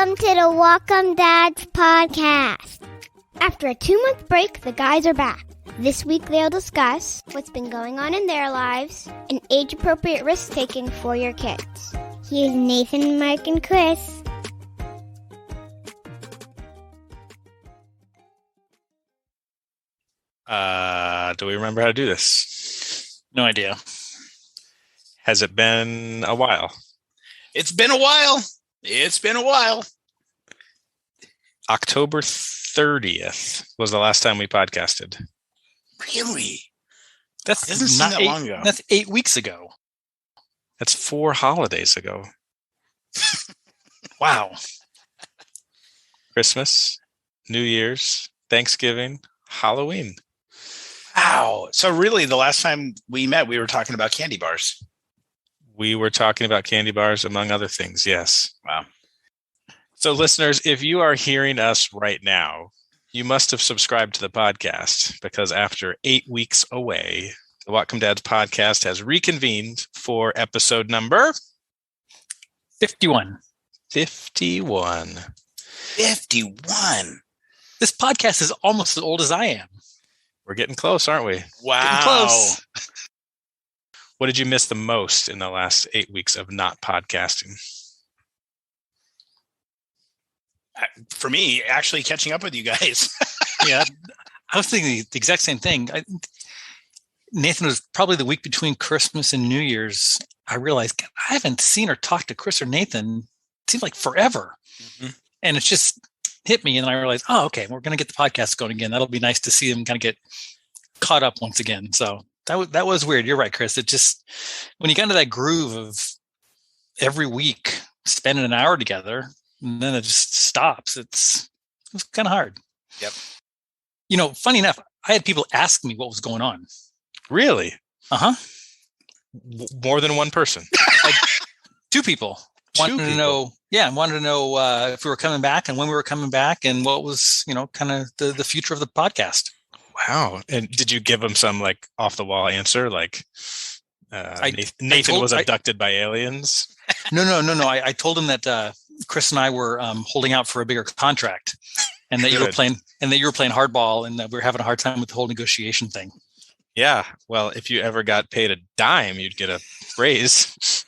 Welcome to the Welcome Dads podcast. After a 2-month break, the guys are back. This week they'll discuss what's been going on in their lives and age-appropriate risk-taking for your kids. Here's Nathan, Mike, and Chris. Do we remember how to do this? No idea. Has it been a while? It's been a while. October 30th was the last time we podcasted. Really? That doesn't seem that long ago. That's 8 weeks ago. That's 4 holidays ago. Wow. Christmas, New Year's, Thanksgiving, Halloween. Wow. So really, the last time we met, we were talking about candy bars. We were talking about candy bars, among other things. Yes. Wow. So listeners, if you are hearing us right now, you must have subscribed to the podcast, because after 8 weeks away, the Whatcom Dads podcast has reconvened for episode number 51. 51. 51. This podcast is almost as old as I am. We're getting close, aren't we? Wow. Getting close. What did you miss the most in the last 8 weeks of not podcasting? For me, actually catching up with you guys. Yeah. I was thinking the exact same thing. Nathan, was probably the week between Christmas and New Year's. I realized I haven't seen or talked to Chris or Nathan. It seemed like forever. Mm-hmm. And it just hit me. And I realized, oh, okay, we're going to get the podcast going again. That'll be nice to see them kind of get caught up once again. So that was weird. You're right, Chris. It just, when you got into that groove of every week spending an hour together, and then it just stops. It was kind of hard. Yep. You know, funny enough, I had people ask me what was going on. Really? Uh-huh. More than one person? Like, 2 people. Wanted to know if we were coming back and when we were coming back and what was, kind of the future of the podcast. Wow. And did you give them some like off the wall answer? Like Nathan was abducted by aliens? No. I told him that Chris and I were holding out for a bigger contract, and that you were playing hardball, and that we were having a hard time with the whole negotiation thing. Yeah. Well, if you ever got paid a dime, you'd get a raise.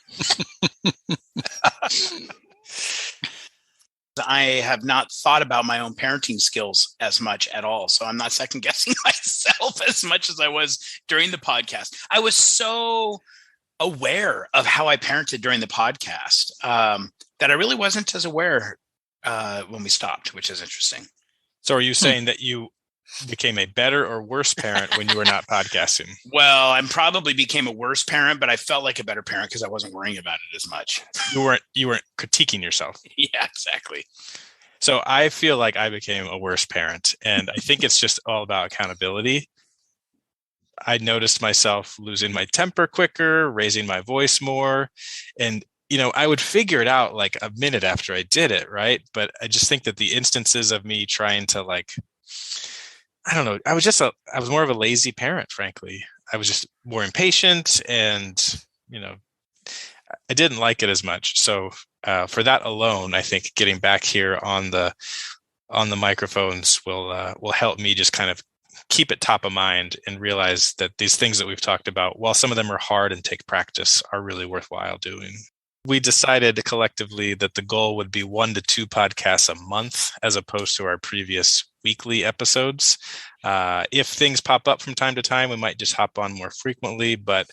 I have not thought about my own parenting skills as much at all. So I'm not second guessing myself as much as I was during the podcast. I was so aware of how I parented during the podcast that I really wasn't as aware when we stopped, which is interesting. So are you saying that you became a better or worse parent when you were not podcasting? Well, I probably became a worse parent, but I felt like a better parent because I wasn't worrying about it as much. You weren't critiquing yourself. Yeah, exactly. So I feel like I became a worse parent, and I think it's just all about accountability. I noticed myself losing my temper quicker, raising my voice more, and I would figure it out like a minute after I did it, right? But I just think that the instances of me trying to I don't know. I was more of a lazy parent, frankly. I was just more impatient, and I didn't like it as much. So for that alone, I think getting back here on the microphones will help me just kind of keep it top of mind and realize that these things that we've talked about, while some of them are hard and take practice, are really worthwhile doing. We decided collectively that the goal would be 1 to 2 podcasts a month, as opposed to our previous weekly episodes. If things pop up from time to time, we might just hop on more frequently, but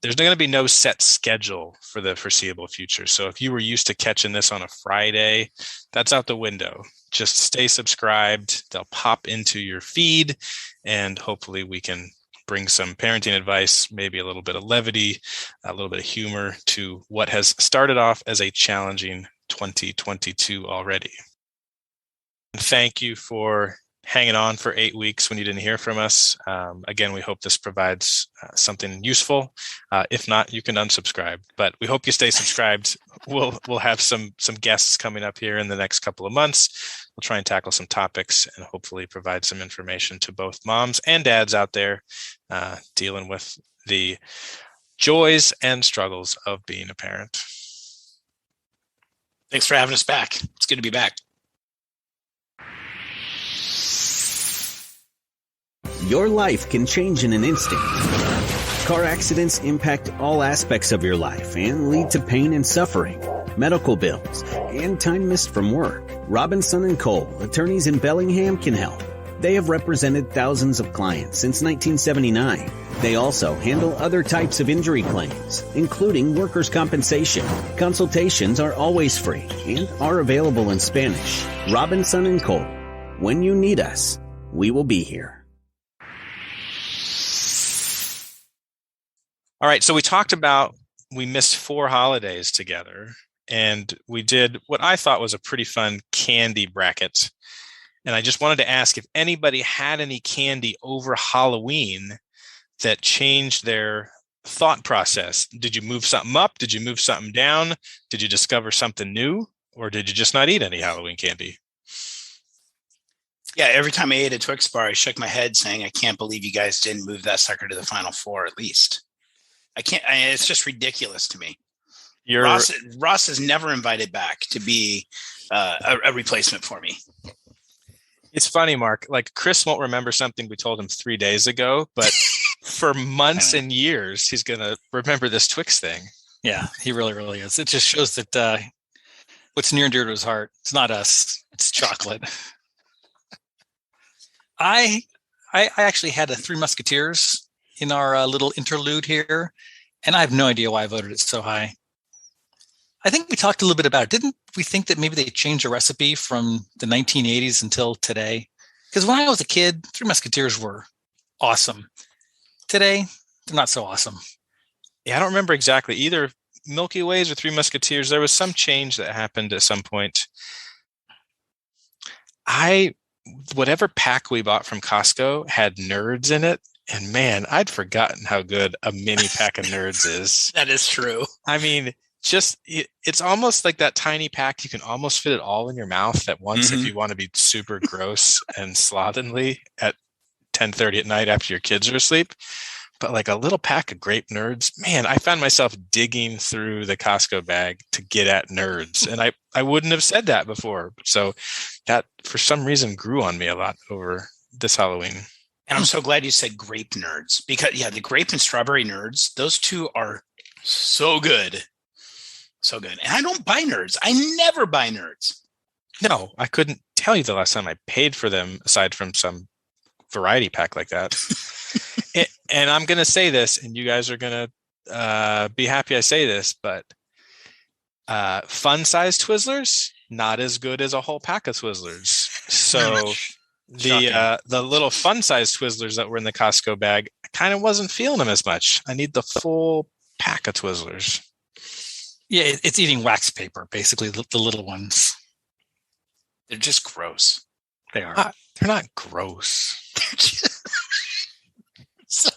there's going to be no set schedule for the foreseeable future. So if you were used to catching this on a Friday, that's out the window. Just stay subscribed. They'll pop into your feed, and hopefully we can bring some parenting advice, maybe a little bit of levity, a little bit of humor to what has started off as a challenging 2022 already. Thank you for hanging on for 8 weeks when you didn't hear from us. Again, we hope this provides something useful. If not, you can unsubscribe, but we hope you stay subscribed. We'll have some guests coming up here in the next couple of months. We'll try and tackle some topics and hopefully provide some information to both moms and dads out there dealing with the joys and struggles of being a parent. Thanks for having us back. It's good to be back. Your life can change in an instant. Car accidents impact all aspects of your life and lead to pain and suffering, medical bills, and time missed from work. Robinson and Kole, attorneys in Bellingham, can help. They have represented thousands of clients since 1979. They also handle other types of injury claims, including workers' compensation. Consultations are always free and are available in Spanish. Robinson and Kole. When you need us, we will be here. All right, so we talked about we missed 4 holidays together, and we did what I thought was a pretty fun candy bracket. And I just wanted to ask if anybody had any candy over Halloween that changed their thought process. Did you move something up? Did you move something down? Did you discover something new? Or did you just not eat any Halloween candy? Yeah, every time I ate a Twix bar, I shook my head saying, I can't believe you guys didn't move that sucker to the Final Four at least. It's just ridiculous to me. Ross is never invited back to be a replacement for me. It's funny, Mark. Like, Chris won't remember something we told him 3 days ago, but for months and years, he's going to remember this Twix thing. Yeah, he really, really is. It just shows that what's near and dear to his heart, it's not us, it's chocolate. I actually had a Three Musketeers in our little interlude here, and I have no idea why I voted it so high. I think we talked a little bit about it. Didn't we think that maybe they changed the recipe from the 1980s until today? Because when I was a kid, Three Musketeers were awesome. Today, they're not so awesome. Yeah, I don't remember exactly either Milky Ways or Three Musketeers. There was some change that happened at some point. Whatever pack we bought from Costco had Nerds in it. And man, I'd forgotten how good a mini pack of Nerds is. That is true. I mean, it's almost like that tiny pack. You can almost fit it all in your mouth at once if you want to be super gross and slovenly at 10:30 at night after your kids are asleep. But like a little pack of grape Nerds, man, I found myself digging through the Costco bag to get at Nerds. And I wouldn't have said that before. So that, for some reason, grew on me a lot over this Halloween. And I'm so glad you said grape Nerds, because the grape and strawberry Nerds, those two are so good. So good. And I don't buy Nerds. I never buy Nerds. No, I couldn't tell you the last time I paid for them, aside from some variety pack like that. And I'm going to say this, and you guys are going to be happy I say this, but fun-sized Twizzlers, not as good as a whole pack of Twizzlers. So the little fun-sized Twizzlers that were in the Costco bag, I kind of wasn't feeling them as much. I need the full pack of Twizzlers. Yeah, it's eating wax paper, basically, the little ones. They're just gross. They are. They're not gross. So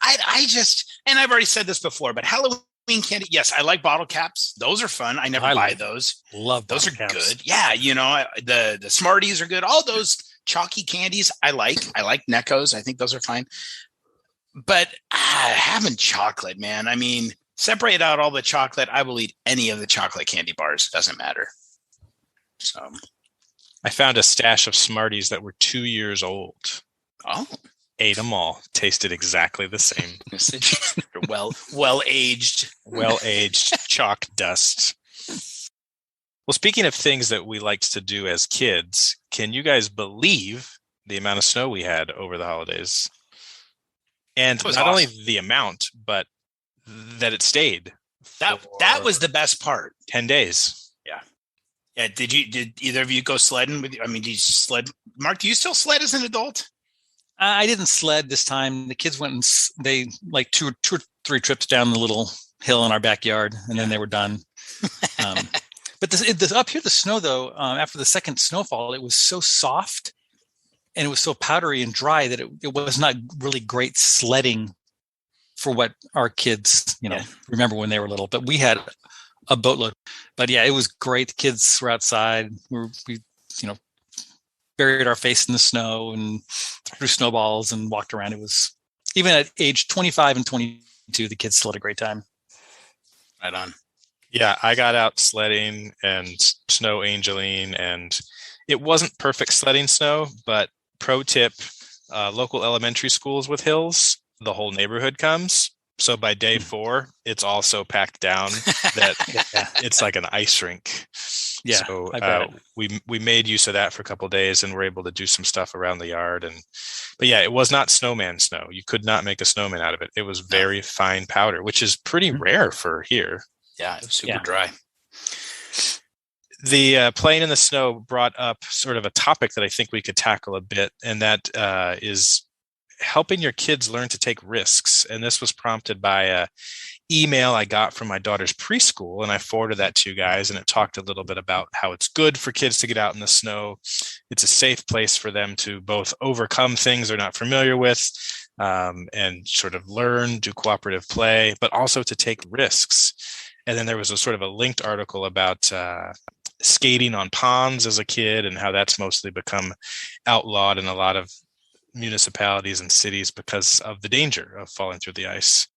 I just, and I've already said this before, but Halloween candy, yes, I like bottle caps. Those are fun. I never buy those. Love those. Are caps. Good. Yeah, the Smarties are good. All those chalky candies I like. I like Neckos. I think those are fine. But having chocolate, man. I mean, separate out all the chocolate. I will eat any of the chocolate candy bars. It doesn't matter. So I found a stash of Smarties that were 2 years old. Oh. Ate them all. Tasted exactly the same. well aged chalk dust. Well, speaking of things that we liked to do as kids, can you guys believe the amount of snow we had over the holidays? And not only the amount, but that it stayed. That was the best part. 10 days. Yeah. Did either of you go sledding with? I mean, did you sled? Mark, do you still sled as an adult? I didn't sled this time. The kids went and they like two or three trips down the little hill in our backyard, and then they were done. But up here, the snow though, after the second snowfall, it was so soft and it was so powdery and dry that it was not really great sledding for what our kids, remember when they were little. But we had a boatload. But yeah, it was great. The kids were outside. We buried our face in the snow and threw snowballs and walked around. It was, even at age 25 and 22, the kids still had a great time. Right on. Yeah, I got out sledding and snow angeling, and it wasn't perfect sledding snow, but pro tip, local elementary schools with hills, the whole neighborhood comes. So by day 4, it's all so packed down that Yeah. it's like an ice rink. Yeah, So I bet. we made use of that for a couple of days and were able to do some stuff around the yard. But yeah, it was not snowman snow. You could not make a snowman out of it. It was very fine powder, which is pretty rare for here. Yeah, it was super dry. The playing in the snow brought up sort of a topic that I think we could tackle a bit, and that is helping your kids learn to take risks. And this was prompted by a email I got from my daughter's preschool, and I forwarded that to you guys, and it talked a little bit about how it's good for kids to get out in the snow. It's a safe place for them to both overcome things they're not familiar with, and sort of learn, do cooperative play, but also to take risks. And then there was a sort of a linked article about skating on ponds as a kid and how that's mostly become outlawed in a lot of municipalities and cities because of the danger of falling through the ice.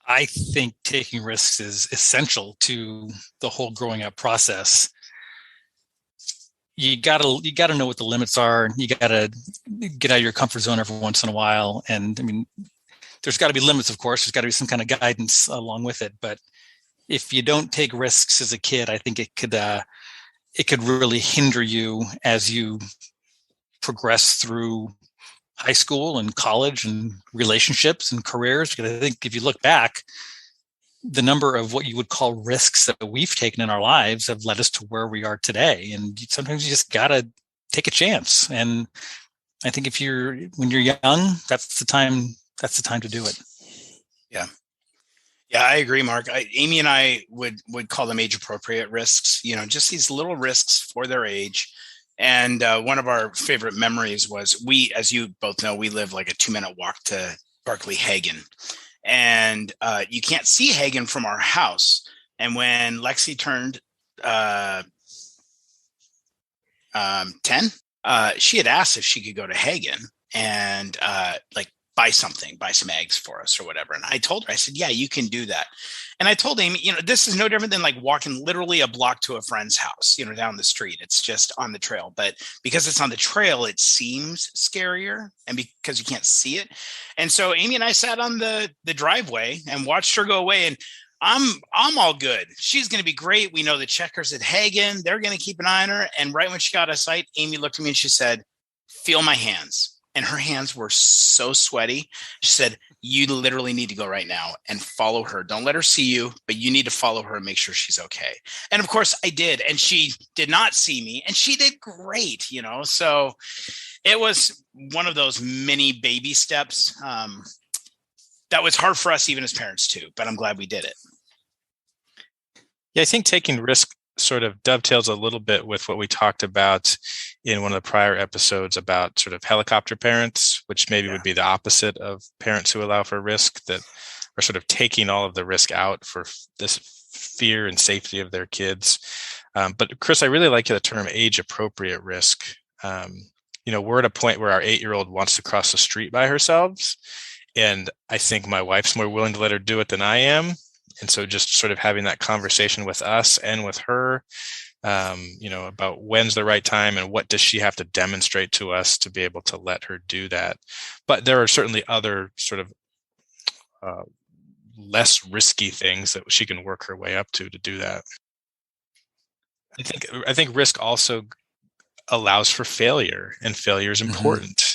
I think taking risks is essential to the whole growing up process. You gotta know what the limits are. You gotta get out of your comfort zone every once in a while. And I mean, there's got to be limits, of course. There's got to be some kind of guidance along with it. But if you don't take risks as a kid, I think it could really hinder you as you progress through high school and college and relationships and careers. Because I think if you look back, the number of what you would call risks that we've taken in our lives have led us to where we are today. And sometimes you just got to take a chance. And I think when you're young, that's the time to do it. Yeah. Yeah, I agree, Mark. Amy and I would call them age appropriate risks, just these little risks for their age. And one of our favorite memories was as you both know, we live like a 2-minute walk to Berkeley Hagen. And you can't see Hagen from our house. And when Lexi turned 10, she had asked if she could go to Hagen and buy some eggs for us or whatever. And I told her, I said, yeah, you can do that. And I told Amy, this is no different than like walking literally a block to a friend's house, down the street. It's just on the trail. But because it's on the trail, it seems scarier, and because you can't see it. And so Amy and I sat on the driveway and watched her go away. And I'm all good. She's going to be great. We know the checkers at Hagen. They're going to keep an eye on her. And right when she got out of sight, Amy looked at me and she said, feel my hands. And her hands were so sweaty. She said, you literally need to go right now and follow her. Don't let her see you, but you need to follow her and make sure she's okay. And of course I did. And she did not see me, and she did great, So it was one of those mini baby steps. That was hard for us even as parents too, but I'm glad we did it. Yeah, I think taking risk sort of dovetails a little bit with what we talked about in one of the prior episodes about sort of helicopter parents, which maybe would be the opposite of parents who allow for risk, that are sort of taking all of the risk out for this fear and safety of their kids. But Chris, I really like the term age appropriate risk. We're at a point where our 8-year-old wants to cross the street by herself. And I think my wife's more willing to let her do it than I am. And so just sort of having that conversation with us and with her, about when's the right time and what does she have to demonstrate to us to be able to let her do that. But there are certainly other sort of less risky things that she can work her way up to do that. I think risk also allows for failure, and failure is important.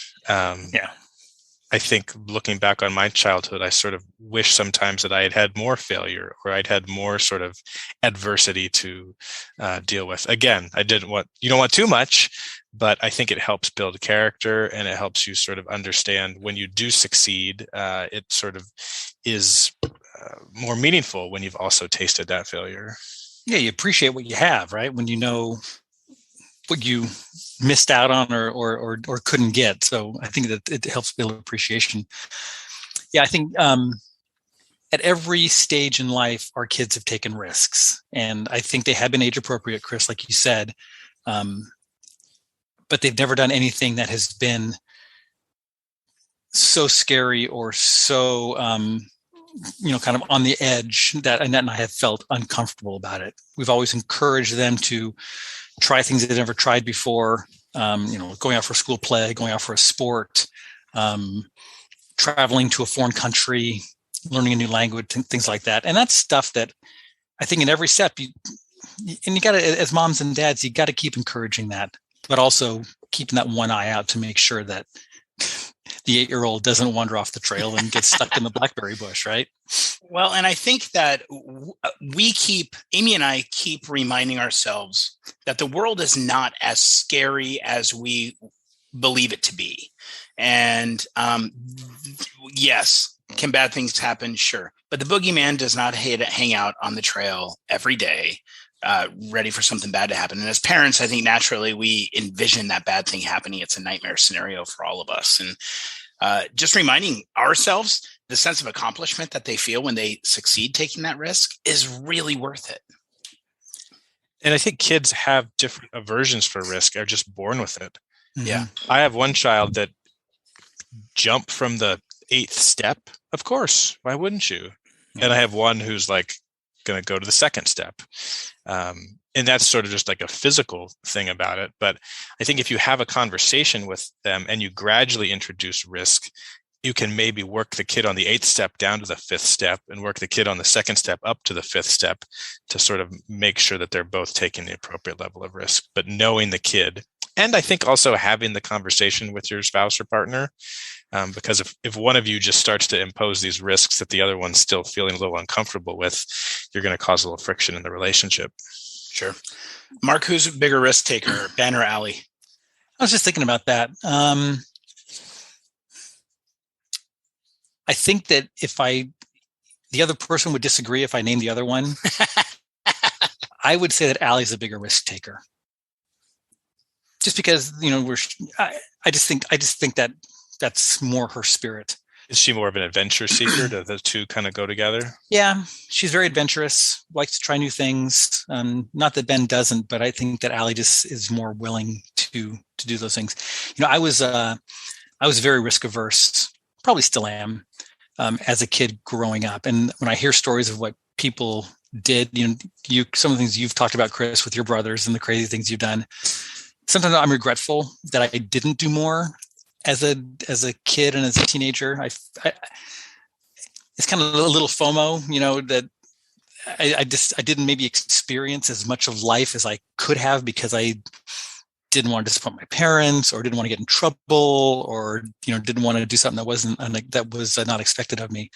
I think looking back on my childhood, I sort of wish sometimes that I had had more failure, or I'd had more sort of adversity to deal with. Again, you don't want too much, but I think it helps build character, and it helps you sort of understand when you do succeed, it sort of is more meaningful when you've also tasted that failure. Yeah, you appreciate what you have, right? When you know what you missed out on or couldn't get. So I think that it helps build appreciation. Yeah, I think at every stage in life, our kids have taken risks, and I think they have been age appropriate, Chris, like you said. But they've never done anything that has been so scary or so kind of on the edge, that Annette and I have felt uncomfortable about it. We've always encouraged them to try things they've never tried before, going out for a school play, going out for a sport, traveling to a foreign country, learning a new language, things like that. And that's stuff that I think in every step, you got to, as moms and dads, you got to keep encouraging that, but also keeping that one eye out to make sure that the 8-year-old doesn't wander off the trail and get stuck in the blackberry bush, right? Well, and I think that Amy and I keep reminding ourselves that the world is not as scary as we believe it to be. And yes, can bad things happen? Sure. But the boogeyman does not hang out on the trail every day, ready for something bad to happen. And as parents, I think naturally we envision that bad thing happening. It's a nightmare scenario for all of us. And just reminding ourselves the sense of accomplishment that they feel when they succeed taking that risk is really worth it. And I think kids have different aversions for risk, are just born with it. Yeah. I have one child that jumped from the 8th step. Of course. Why wouldn't you? And I have one who's like going to go to the 2nd step. And that's sort of just like a physical thing about it. But I think if you have a conversation with them and you gradually introduce risk, you can maybe work the kid on the 8th step down to the 5th step and work the kid on the 2nd step up to the 5th step to sort of make sure that they're both taking the appropriate level of risk, but knowing the kid. And I think also having the conversation with your spouse or partner, because if one of you just starts to impose these risks that the other one's still feeling a little uncomfortable with, you're going to cause a little friction in the relationship. Sure. Mark, who's a bigger risk taker, Ben or Allie? I was just thinking about that. I think that the other person would disagree if I named the other one. I would say that Allie's a bigger risk taker. Just because, I just think that that's more her spirit. Is she more of an adventure seeker? Do the two kind of go together? Yeah, she's very adventurous, likes to try new things. Not that Ben doesn't, but I think that Allie just is more willing to do those things. I was very risk averse, probably still am, as a kid growing up. And when I hear stories of what people did, some of the things you've talked about, Chris, with your brothers and the crazy things you've done, sometimes I'm regretful that I didn't do more as a kid and as a teenager. It's kind of a little FOMO, that I didn't maybe experience as much of life as I could have because I didn't want to disappoint my parents or didn't want to get in trouble or, didn't want to do something that was not expected of me.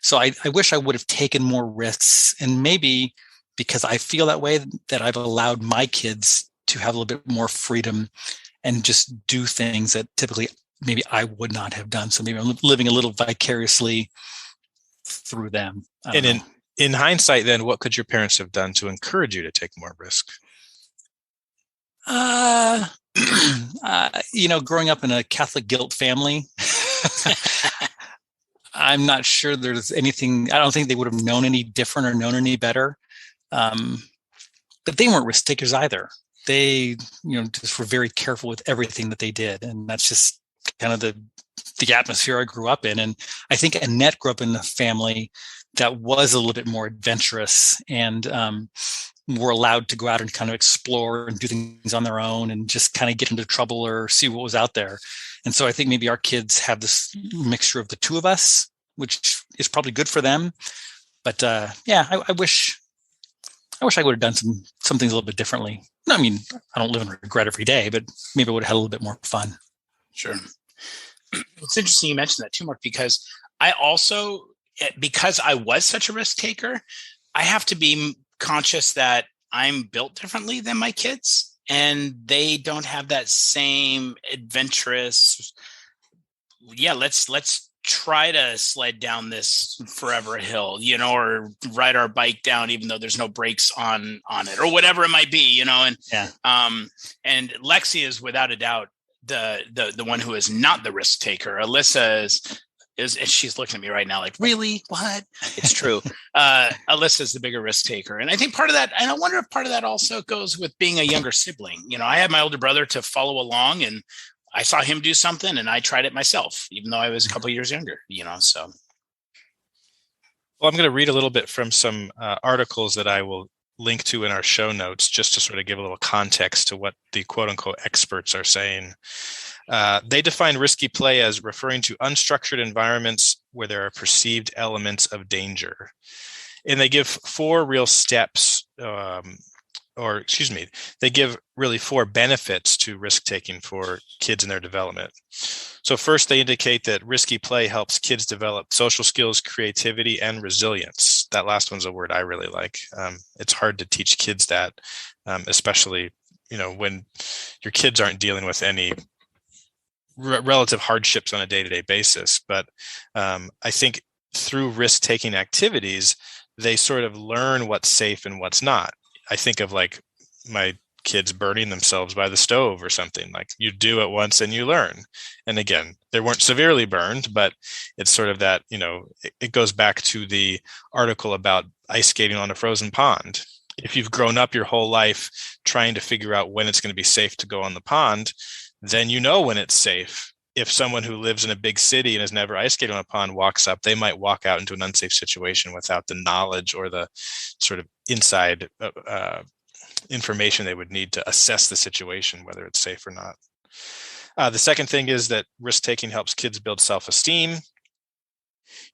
So I wish I would have taken more risks, and maybe because I feel that way, that I've allowed my kids to have a little bit more freedom and just do things that typically maybe I would not have done. So maybe I'm living a little vicariously through them. And in hindsight, then, what could your parents have done to encourage you to take more risk? Growing up in a Catholic guilt family, I'm not sure there's anything. I don't think they would have known any different or known any better. But they weren't risk takers either. They, just were very careful with everything that they did, and that's just kind of the atmosphere I grew up in. And I think Annette grew up in a family that was a little bit more adventurous and were allowed to go out and kind of explore and do things on their own and just kind of get into trouble or see what was out there. And so I think maybe our kids have this mixture of the two of us, which is probably good for them. But I wish I would have done some things a little bit differently. I mean, I don't live in regret every day, but maybe I would have had a little bit more fun. Sure. It's interesting you mentioned that too, Mark, because I also, because I was such a risk taker, I have to be conscious that I'm built differently than my kids, and they don't have that same adventurous, let's try to sled down this forever hill, or ride our bike down even though there's no brakes on it or whatever it might be, and and Lexi is without a doubt the one who is not the risk taker. Alyssa is she's looking at me right now like, really? What? It's true. Alyssa is the bigger risk taker. And I think part of that, and I wonder if part of that also goes with being a younger sibling. I had my older brother to follow along, and I saw him do something and I tried it myself, even though I was a couple of years younger, so. Well, I'm going to read a little bit from some articles that I will link to in our show notes, just to sort of give a little context to what the quote unquote experts are saying. They define risky play as referring to unstructured environments where there are perceived elements of danger. And they give 4 real steps, they give really 4 benefits to risk-taking for kids in their development. So first, they indicate that risky play helps kids develop social skills, creativity, and resilience. That last one's a word I really like. It's hard to teach kids that, especially, when your kids aren't dealing with any relative hardships on a day-to-day basis. But I think through risk-taking activities, they sort of learn what's safe and what's not. I think of like my kids burning themselves by the stove or something. Like, you do it once and you learn. And again, they weren't severely burned, but it's sort of that, it goes back to the article about ice skating on a frozen pond. If you've grown up your whole life trying to figure out when it's going to be safe to go on the pond, then you know when it's safe. If someone who lives in a big city and has never ice skated on a pond walks up, they might walk out into an unsafe situation without the knowledge or the sort of inside information they would need to assess the situation, whether it's safe or not. The second thing is that risk-taking helps kids build self-esteem.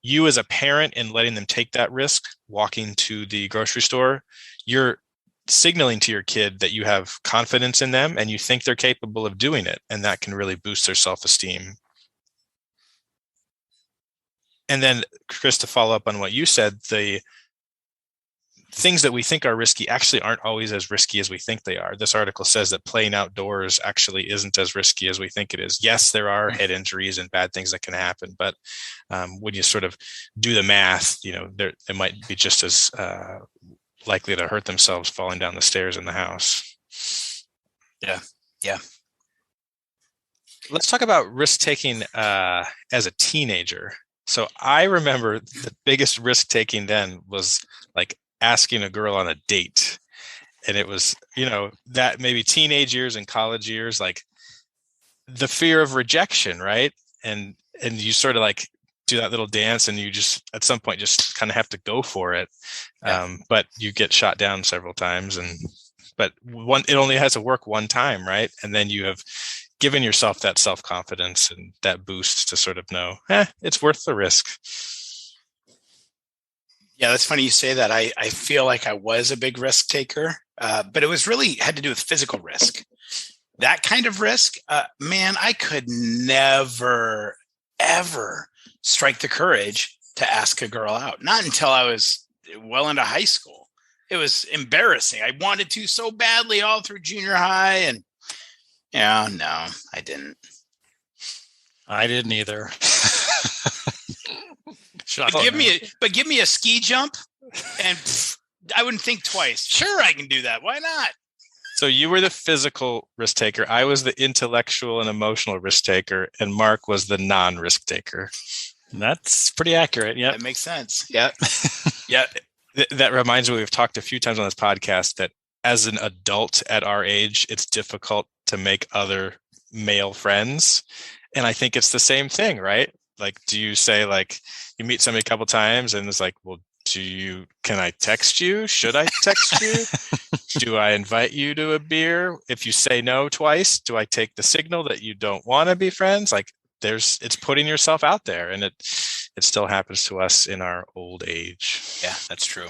You as a parent, in letting them take that risk, walking to the grocery store, you're signaling to your kid that you have confidence in them and you think they're capable of doing it. And that can really boost their self-esteem. And then, Chris, to follow up on what you said, the things that we think are risky actually aren't always as risky as we think they are. This article says that playing outdoors actually isn't as risky as we think it is. Yes, there are head injuries and bad things that can happen, but when you sort of do the math, they might be just as likely to hurt themselves falling down the stairs in the house. Yeah. Let's talk about risk-taking as a teenager. So I remember the biggest risk-taking then was like asking a girl on a date. And it was, that maybe teenage years and college years, like the fear of rejection, right? And you sort of like do that little dance and you just at some point just kind of have to go for it. But you get shot down several times, but it only has to work one time, right? And then you have given yourself that self-confidence and that boost to sort of know, it's worth the risk. Yeah, that's funny you say that. I feel like I was a big risk taker, but it was really had to do with physical risk. That kind of risk, man, I could never, ever strike the courage to ask a girl out. Not until I was well into high school. It was embarrassing. I wanted to so badly all through junior high, and no, I didn't. I didn't either. But give me a ski jump, and I wouldn't think twice. Sure, I can do that. Why not? So you were the physical risk taker. I was the intellectual and emotional risk taker, and Mark was the non-risk taker. That's pretty accurate. Yeah, that makes sense. Yeah, yeah. That reminds me, we've talked a few times on this podcast that as an adult at our age, it's difficult to make other male friends, and I think it's the same thing, right? Like, do you say, like, you meet somebody a couple times and it's like, well, can I text you? Should I text you? Do I invite you to a beer? If you say no twice, do I take the signal that you don't want to be friends? Like, it's putting yourself out there, and it still happens to us in our old age. Yeah, that's true.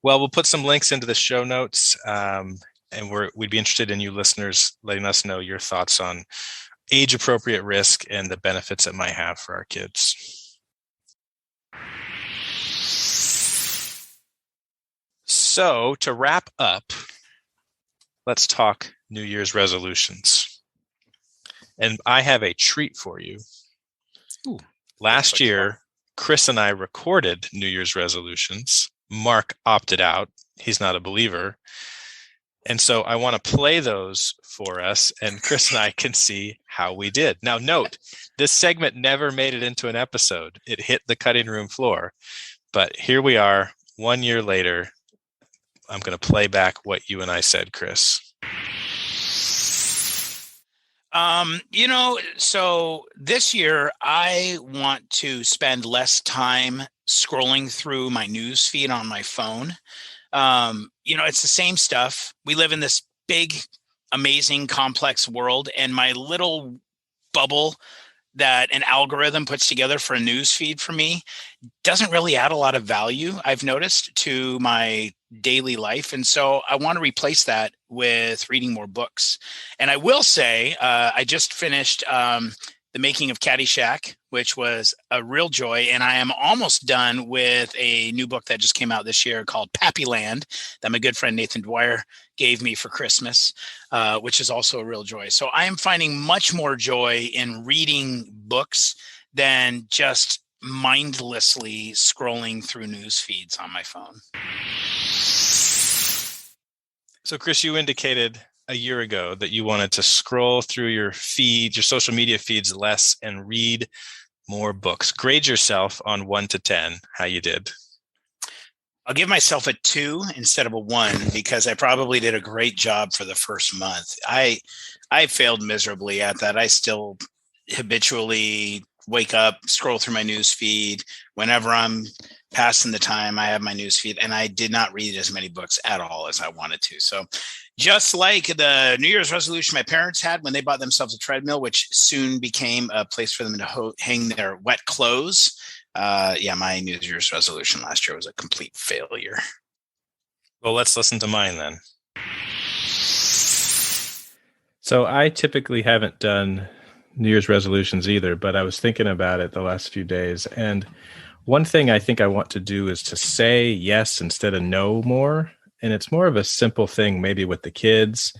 Well, we'll put some links into the show notes, and we'd be interested in you listeners letting us know your thoughts on age-appropriate risk and the benefits it might have for our kids. So to wrap up, let's talk New Year's resolutions. And I have a treat for you. Ooh, last year, Chris and I recorded New Year's resolutions. Mark opted out. He's not a believer. And so I want to play those for us, and Chris and I can see how we did. Now, note, this segment never made it into an episode. It hit the cutting room floor. But here we are, 1 year later. I'm going to play back what you and I said, Chris. So this year I want to spend less time scrolling through my news feed on my phone. It's the same stuff. We live in this big, amazing, complex world, and my little bubble that an algorithm puts together for a news feed for me doesn't really add a lot of value, I've noticed, to my daily life. And so I want to replace that with reading more books. And I will say, I just finished The Making of Caddyshack, which was a real joy. And I am almost done with a new book that just came out this year called Pappyland that my good friend Nathan Dwyer gave me for Christmas, which is also a real joy. So I am finding much more joy in reading books than just mindlessly scrolling through news feeds on my phone. So, Chris, you indicated a year ago that you wanted to scroll through your feed, your social media feeds less and read more books. Grade yourself on 1 to 10, how you did. I'll give myself a 2 instead of a 1 because I probably did a great job for the first month. I failed miserably at that. I still habitually wake up, scroll through my news feed. Whenever I'm passing the time, I have my news feed, and I did not read as many books at all as I wanted to. So just like the New Year's resolution my parents had when they bought themselves a treadmill, which soon became a place for them to hang their wet clothes. My New Year's resolution last year was a complete failure. Well, let's listen to mine then. So I typically haven't done New Year's resolutions either, but I was thinking about it the last few days. And one thing I think I want to do is to say yes instead of no more. And it's more of a simple thing, maybe with the kids,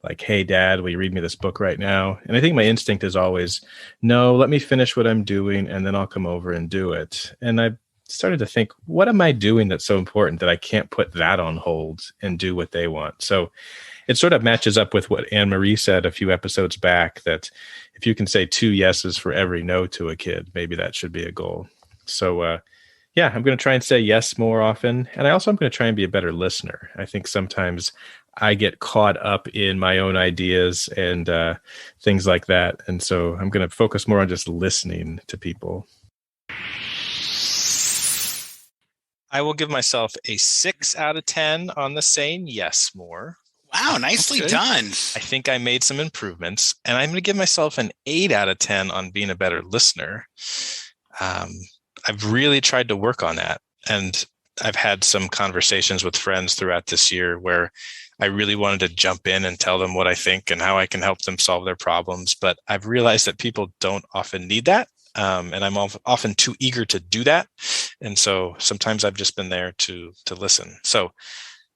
like, hey, Dad, will you read me this book right now? And I think my instinct is always, no, let me finish what I'm doing, and then I'll come over and do it. And I started to think, what am I doing that's so important that I can't put that on hold and do what they want? So it sort of matches up with what Anne-Marie said a few episodes back, that if you can say 2 yeses for every no to a kid, maybe that should be a goal. So, I'm going to try and say yes more often. And I also am going to try and be a better listener. I think sometimes I get caught up in my own ideas and things like that. And so I'm going to focus more on just listening to people. I will give myself a 6 out of 10 on the saying yes more. Wow, nicely done. I think I made some improvements, and I'm going to give myself an 8 out of 10 on being a better listener. I've really tried to work on that, and I've had some conversations with friends throughout this year where I really wanted to jump in and tell them what I think and how I can help them solve their problems. But I've realized that people don't often need that. And I'm often too eager to do that. And so sometimes I've just been there to listen. So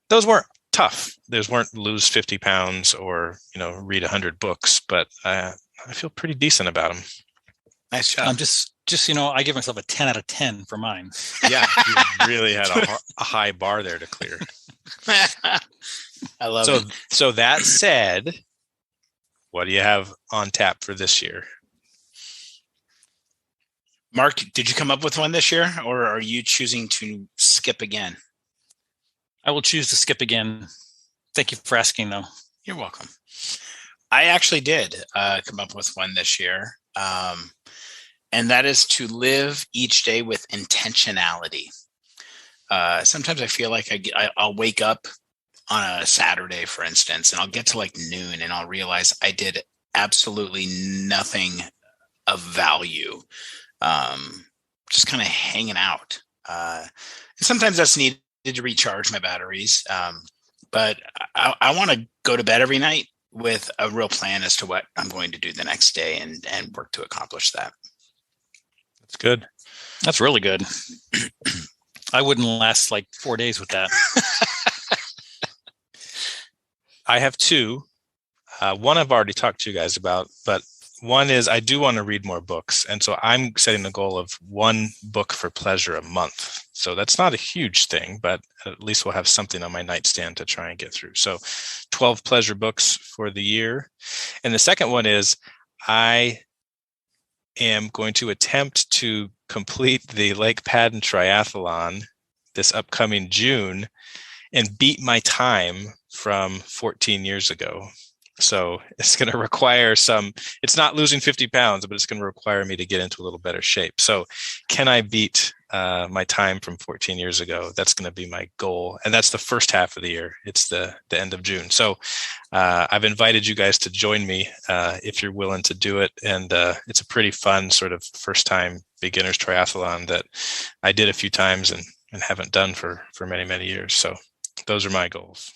those weren't tough. Those weren't lose 50 pounds or, read 100 books, but I feel pretty decent about them. Nice job. I'm just I give myself a 10 out of 10 for mine. Yeah, you really had a high bar there to clear. I love it. So that said, what do you have on tap for this year? Mark, did you come up with one this year, or are you choosing to skip again? I will choose to skip again. Thank you for asking, though. You're welcome. I actually did come up with one this year. And that is to live each day with intentionality. Sometimes I feel like I'll wake up on a Saturday, for instance, and I'll get to like noon and I'll realize I did absolutely nothing of value. Just kind of hanging out. And sometimes that's needed to recharge my batteries. But I want to go to bed every night with a real plan as to what I'm going to do the next day and work to accomplish that. That's good. That's really good. I wouldn't last like 4 days with that. I have 2. One I've already talked to you guys about, but one is I do want to read more books. And so I'm setting a goal of 1 book for pleasure a month. So that's not a huge thing, but at least we'll have something on my nightstand to try and get through. So 12 pleasure books for the year. And the second one is I am going to attempt to complete the Lake Padden Triathlon this upcoming June and beat my time from 14 years ago. So it's going to require it's not losing 50 pounds, but it's going to require me to get into a little better shape. So can I beat my time from 14 years ago? That's going to be my goal. And that's the first half of the year. It's the end of June. So I've invited you guys to join me if you're willing to do it. And it's a pretty fun sort of first time beginner's triathlon that I did a few times and haven't done for many, many years. So those are my goals.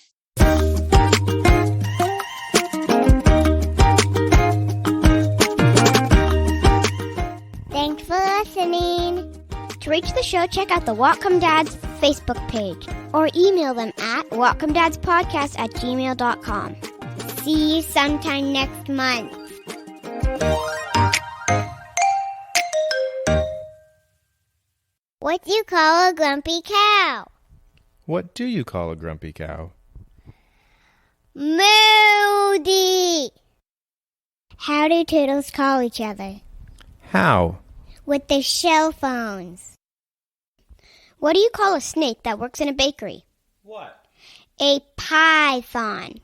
Thanks for listening. To reach the show, check out the Whatcom Dads Facebook page or email them at whatcomdadspodcast@gmail.com. See you sometime next month. What do you call a grumpy cow? What do you call a grumpy cow? Moody. How do turtles call each other? How? With their shell phones. What do you call a snake that works in a bakery? What? A python.